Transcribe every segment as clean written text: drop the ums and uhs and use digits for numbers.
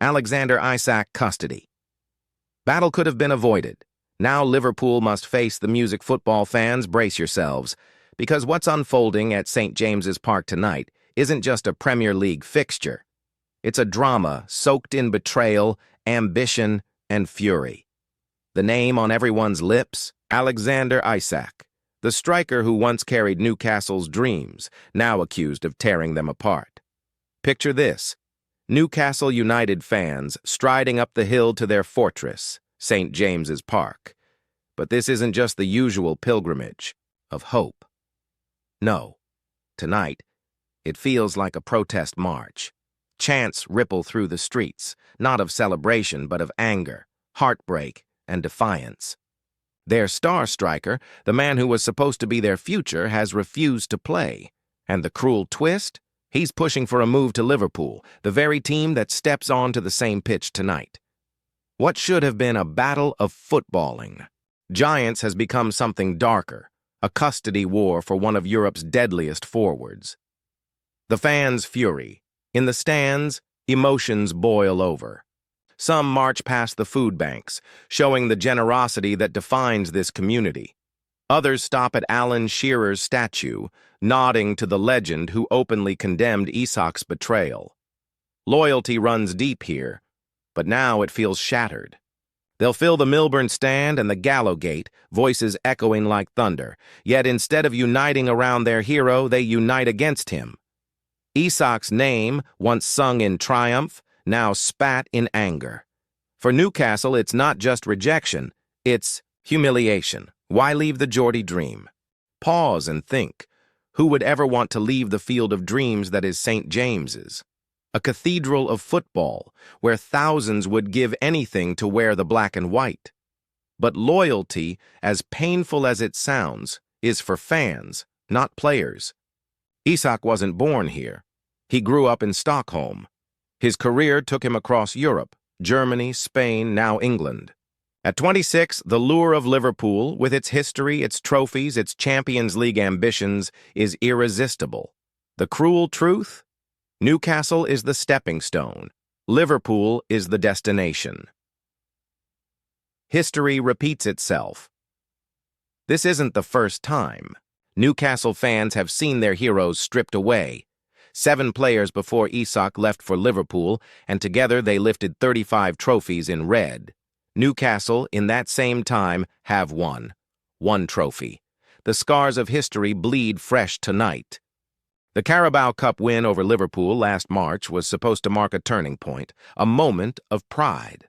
Alexander Isak custody. Battle could have been avoided. Now Liverpool must face the music. Football fans, brace yourselves, because what's unfolding at St. James's Park tonight isn't just a Premier League fixture. It's a drama soaked in betrayal, ambition, and fury. The name on everyone's lips, Alexander Isak, the striker who once carried Newcastle's dreams, now accused of tearing them apart. Picture this: Newcastle United fans striding up the hill to their fortress, St. James's Park. But this isn't just the usual pilgrimage of hope. No, tonight, it feels like a protest march. Chants ripple through the streets, not of celebration but of anger, heartbreak, and defiance. Their star striker, the man who was supposed to be their future, has refused to play. And the cruel twist? He's pushing for a move to Liverpool, the very team that steps onto the same pitch tonight. What should have been a battle of footballing giants has become something darker, a custody war for one of Europe's deadliest forwards. The fans' fury. In the stands, emotions boil over. Some march past the food banks, showing the generosity that defines this community. Others stop at Alan Shearer's statue, nodding to the legend who openly condemned Isak's betrayal. Loyalty runs deep here, but now it feels shattered. They'll fill the Milburn stand and the Gallowgate, voices echoing like thunder, yet instead of uniting around their hero, they unite against him. Isak's name, once sung in triumph, now spat in anger. For Newcastle, it's not just rejection, it's humiliation. Why leave the Geordie dream? Pause and think. Who would ever want to leave the field of dreams that is St. James's? A cathedral of football, where thousands would give anything to wear the black and white. But loyalty, as painful as it sounds, is for fans, not players. Isak wasn't born here. He grew up in Stockholm. His career took him across Europe, Germany, Spain, now England. At 26, the lure of Liverpool, with its history, its trophies, its Champions League ambitions, is irresistible. The cruel truth? Newcastle is the stepping stone. Liverpool is the destination. History repeats itself. This isn't the first time. Newcastle fans have seen their heroes stripped away. 7 players before Isak left for Liverpool, and together they lifted 35 trophies in red. Newcastle, in that same time, have won. 1 trophy. The scars of history bleed fresh tonight. The Carabao Cup win over Liverpool last March was supposed to mark a turning point, a moment of pride.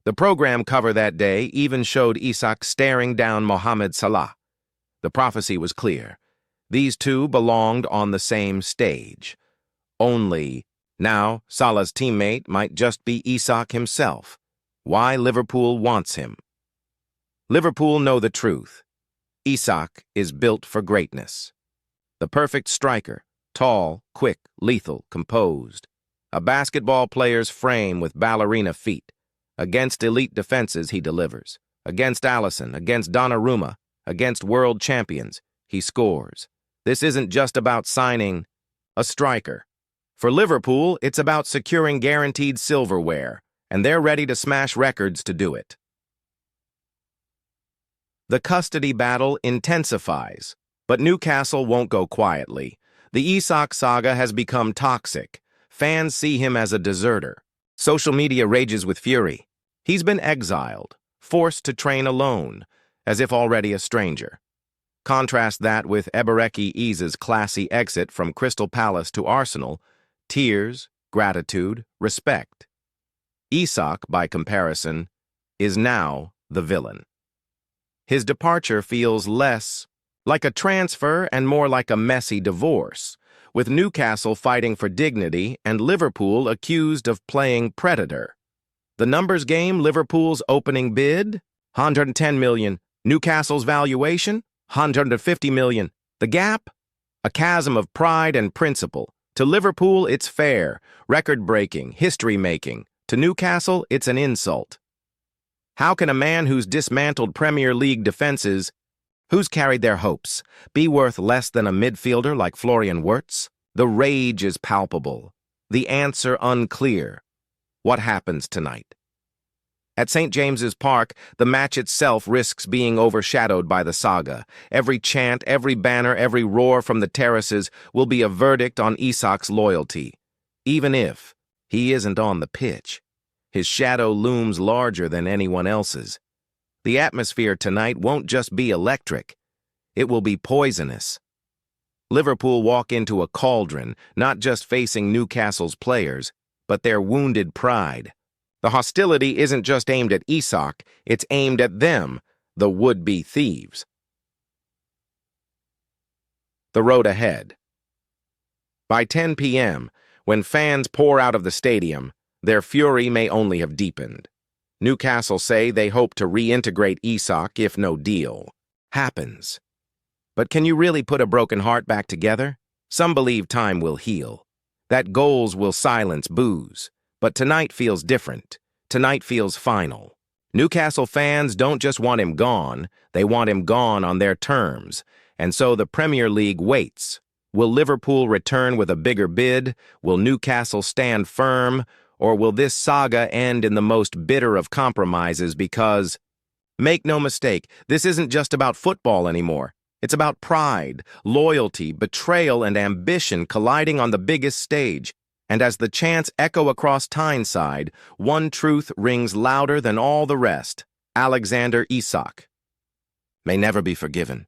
The program cover that day even showed Isak staring down Mohamed Salah. The prophecy was clear. These two belonged on the same stage. Only, now, Salah's teammate might just be Isak himself. Why Liverpool wants him? Liverpool know the truth. Isak is built for greatness. The perfect striker, tall, quick, lethal, composed. A basketball player's frame with ballerina feet. Against elite defenses, he delivers. Against Alisson, against Donnarumma, against world champions, he scores. This isn't just about signing a striker. For Liverpool, it's about securing guaranteed silverware, and they're ready to smash records to do it. The custody battle intensifies, but Newcastle won't go quietly. The Isak saga has become toxic. Fans see him as a deserter. Social media rages with fury. He's been exiled, forced to train alone, as if already a stranger. Contrast that with Ebereki Eze's classy exit from Crystal Palace to Arsenal: tears, gratitude, respect. Isak, by comparison, is now the villain. His departure feels less like a transfer and more like a messy divorce, with Newcastle fighting for dignity and Liverpool accused of playing predator. The numbers game: Liverpool's opening bid, $110 million. Newcastle's valuation, $150 million. The gap? A chasm of pride and principle. To Liverpool, it's fair, record-breaking, history-making. To Newcastle, it's an insult. How can a man who's dismantled Premier League defenses, who's carried their hopes, be worth less than a midfielder like Florian Wirtz? The rage is palpable. The answer unclear. What happens tonight? At St. James's Park, the match itself risks being overshadowed by the saga. Every chant, every banner, every roar from the terraces will be a verdict on Isak's loyalty. Even if he isn't on the pitch, his shadow looms larger than anyone else's. The atmosphere tonight won't just be electric, it will be poisonous. Liverpool walk into a cauldron, not just facing Newcastle's players, but their wounded pride. The hostility isn't just aimed at Isak, it's aimed at them, the would-be thieves. The road ahead. By 10 p.m., when fans pour out of the stadium, their fury may only have deepened. Newcastle say they hope to reintegrate Isak if no deal happens. But can you really put a broken heart back together? Some believe time will heal, that goals will silence boos. But tonight feels different. Tonight feels final. Newcastle fans don't just want him gone, they want him gone on their terms. And so the Premier League waits. Will Liverpool return with a bigger bid? Will Newcastle stand firm? Or will this saga end in the most bitter of compromises because, make no mistake, this isn't just about football anymore. It's about pride, loyalty, betrayal, and ambition colliding on the biggest stage. And as the chants echo across Tyneside, one truth rings louder than all the rest. Alexander Isak may never be forgiven.